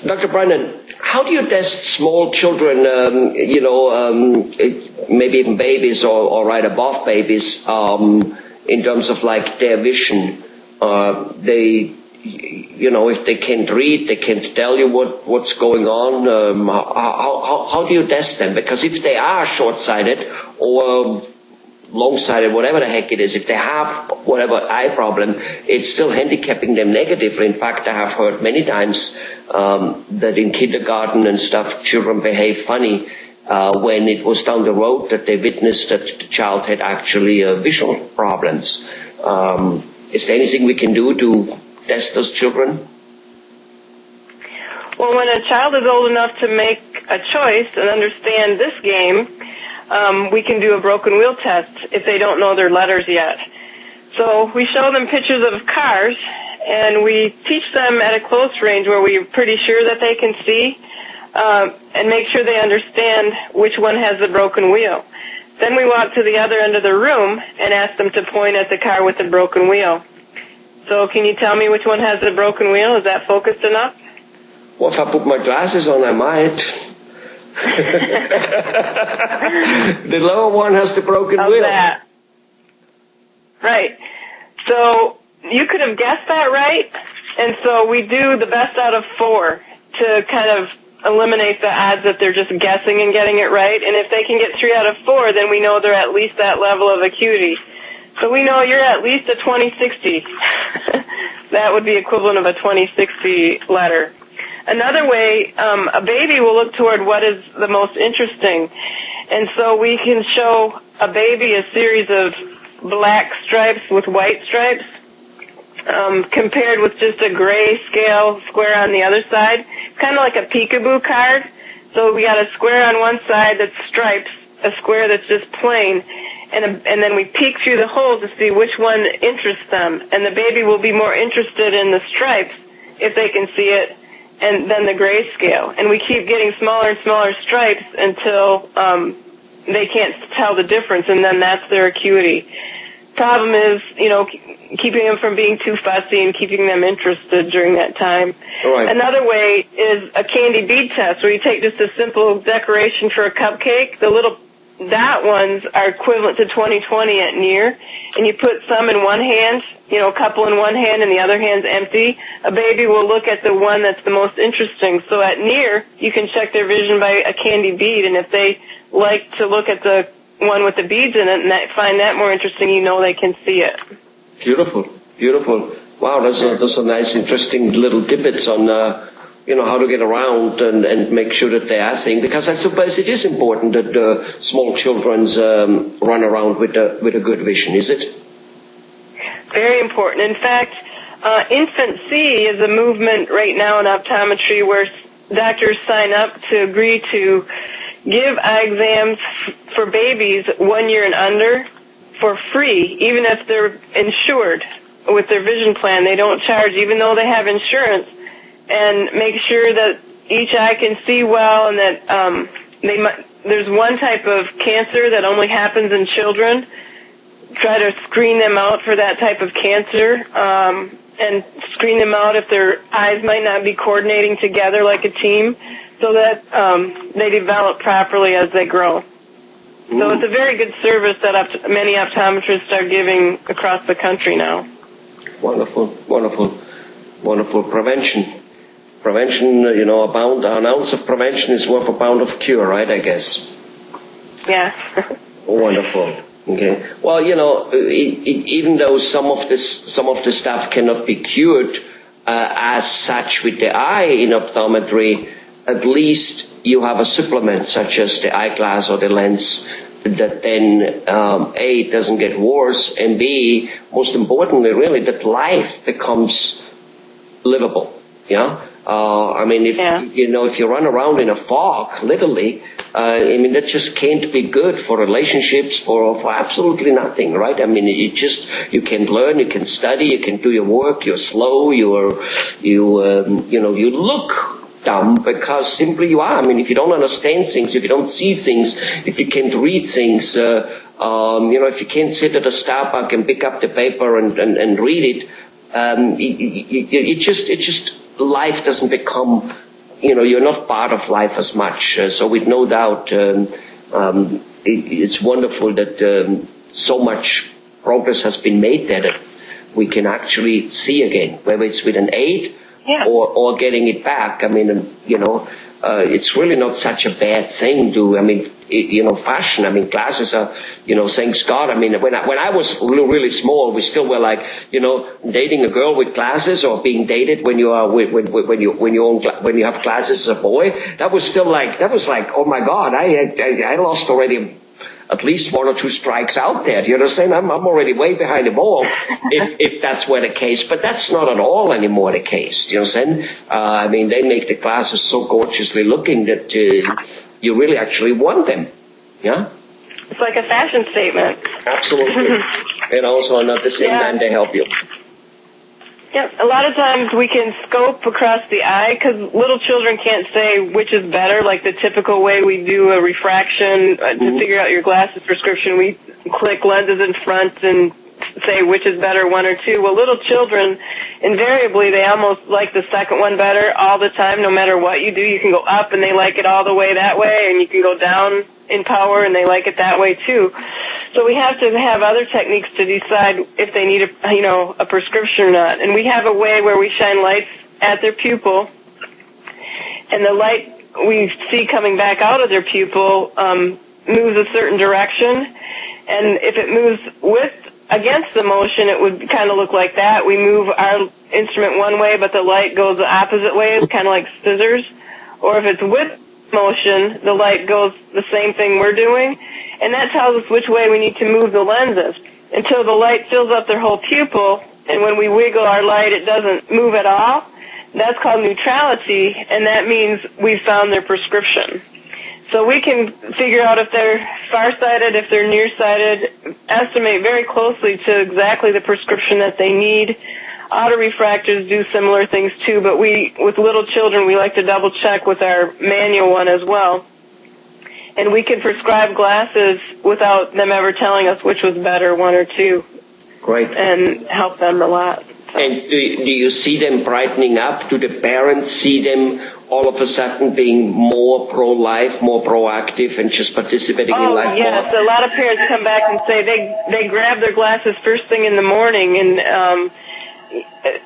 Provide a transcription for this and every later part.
Dr. Brennan, how do you test small children, maybe even babies or right above babies, in terms of like their vision? If they can't read, they can't tell you what's going on. How do you test them? Because if they are short-sighted or long-sighted, whatever the heck it is, if they have whatever eye problem, it's still handicapping them negatively. In fact, I have heard many times that in kindergarten and stuff, children behave funny when it was down the road that they witnessed that the child had actually visual problems. Is there anything we can do to test those children? Well, when a child is old enough to make a choice and understand this game, we can do a broken wheel test if they don't know their letters yet. So we show them pictures of cars, and we teach them at a close range where we're pretty sure that they can see, and make sure they understand which one has the broken wheel. Then we walk to the other end of the room and ask them to point at the car with the broken wheel. So can you tell me which one has the broken wheel? Is that focused enough? Well, if I put my glasses on, I might. The lower one has the broken wheel. That? Right. So you could have guessed that right, and so we do the best out of 4 to kind of eliminate the odds that they're just guessing and getting it right. And if they can get 3 out of 4, then we know they're at least that level of acuity. So we know you're at least a 20/60. That would be equivalent of a 20/60 letter. Another way, a baby will look toward what is the most interesting. And so we can show a baby a series of black stripes with white stripes, compared with just a gray scale square on the other side. Kind of like a peekaboo card. So we got a square on one side that's stripes, a square that's just plain, and then we peek through the holes to see which one interests them. And the baby will be more interested in the stripes if they can see it, and then the grayscale. And we keep getting smaller and smaller stripes until they can't tell the difference, and then that's their acuity. Problem is, keeping them from being too fussy and keeping them interested during that time. Right. Another way is a candy bead test, where you take just a simple decoration for a cupcake. The little dot ones are equivalent to 20/20 at near, and you put some in one hand, a couple in one hand and the other hand's empty. A baby will look at the one that's the most interesting. So at near, you can check their vision by a candy bead, and if they like to look at the one with the beads in it and find that more interesting, they can see it. Beautiful, beautiful. Wow, those are nice, interesting little tidbits on how to get around and make sure that they are seeing, because I suppose it is important that small children's run around with a good vision, is it? Very important. In fact, Infant C is a movement right now in optometry where doctors sign up to agree to give eye exams for babies 1 year and under for free, even if they're insured with their vision plan. They don't charge, even though they have insurance, and make sure that each eye can see well, and that there's one type of cancer that only happens in children. Try to screen them out for that type of cancer, and screen them out if their eyes might not be coordinating together like a team, so that they develop properly as they grow. So it's a very good service that many optometrists are giving across the country now. Wonderful, wonderful, wonderful. Prevention, an ounce of prevention is worth a pound of cure, right, I guess? Yeah. Wonderful. Okay. Well, even though some of this stuff cannot be cured as such with the eye in optometry, at least you have a supplement such as the eyeglass or the lens that then A, it doesn't get worse, and B, most importantly, really, that life becomes livable. Yeah. If you run around in a fog, literally, that just can't be good for relationships, for absolutely nothing, right? You can't learn, you can study, you can do your work, you're slow, you look dumb because simply you are. If you don't understand things, if you don't see things, if you can't read things, if you can't sit at a Starbucks and pick up the paper and read it, life doesn't become you're not part of life as much. So with no doubt, it's wonderful that so much progress has been made there that we can actually see again, whether it's with an aid or getting it back. I mean, it's really not such a bad thing fashion. I mean, glasses are, thanks God. I mean, when I was really small, we still were like, dating a girl with glasses or being dated when you are when you have glasses as a boy. That was like, oh my God, I lost already at least 1 or 2 strikes out there. Do you understand? I'm already way behind the ball if that's where the case. But that's not at all anymore the case. Do you understand? I mean, they make the glasses so gorgeously looking that you really actually want them. Yeah? It's like a fashion statement. Absolutely. And also at the same time they help you. Yeah, a lot of times we can scope across the eye because little children can't say which is better, like the typical way we do a refraction to figure out your glasses prescription. We click lenses in front and say which is better, 1 or 2. Well, little children, invariably, they almost like the second one better all the time, no matter what you do. You can go up and they like it all the way that way, and you can go down in power and they like it that way too. So we have to have other techniques to decide if they need a prescription or not. And we have a way where we shine lights at their pupil, and the light we see coming back out of their pupil moves a certain direction. And if it moves against the motion, it would kind of look like that. We move our instrument one way, but the light goes the opposite way. It's kind of like scissors. Or if it's with motion, the light goes the same thing we're doing, and that tells us which way we need to move the lenses until the light fills up their whole pupil, and when we wiggle our light, it doesn't move at all. That's called neutrality, and that means we've found their prescription. So we can figure out if they're farsighted, if they're nearsighted, estimate very closely to exactly the prescription that they need. Autorefractors do similar things too, but with little children, we like to double check with our manual one as well. And we can prescribe glasses without them ever telling us which was better, 1 or 2. Great. And help them a lot. So. And do you see them brightening up? Do the parents see them all of a sudden being more pro-life, more proactive, and just participating in life more? Yes, a lot of parents come back and say they grab their glasses first thing in the morning, and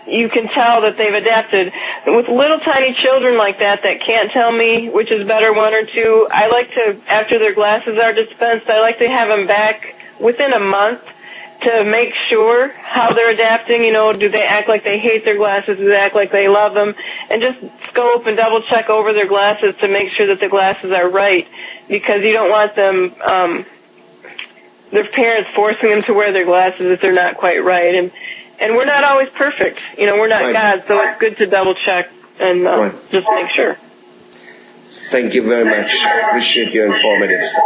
you can tell that they've adapted. With little tiny children like that can't tell me which is better, 1 or 2, I like to, after their glasses are dispensed, I like to have them back within a month to make sure how they're adapting. Do they act like they hate their glasses? Do they act like they love them? And just scope and double check over their glasses to make sure that the glasses are right, because you don't want them, their parents forcing them to wear their glasses if they're not quite right. And we're not always perfect. We're not God, so it's good to double check and just make sure. Thank you very much. Appreciate your informative stuff.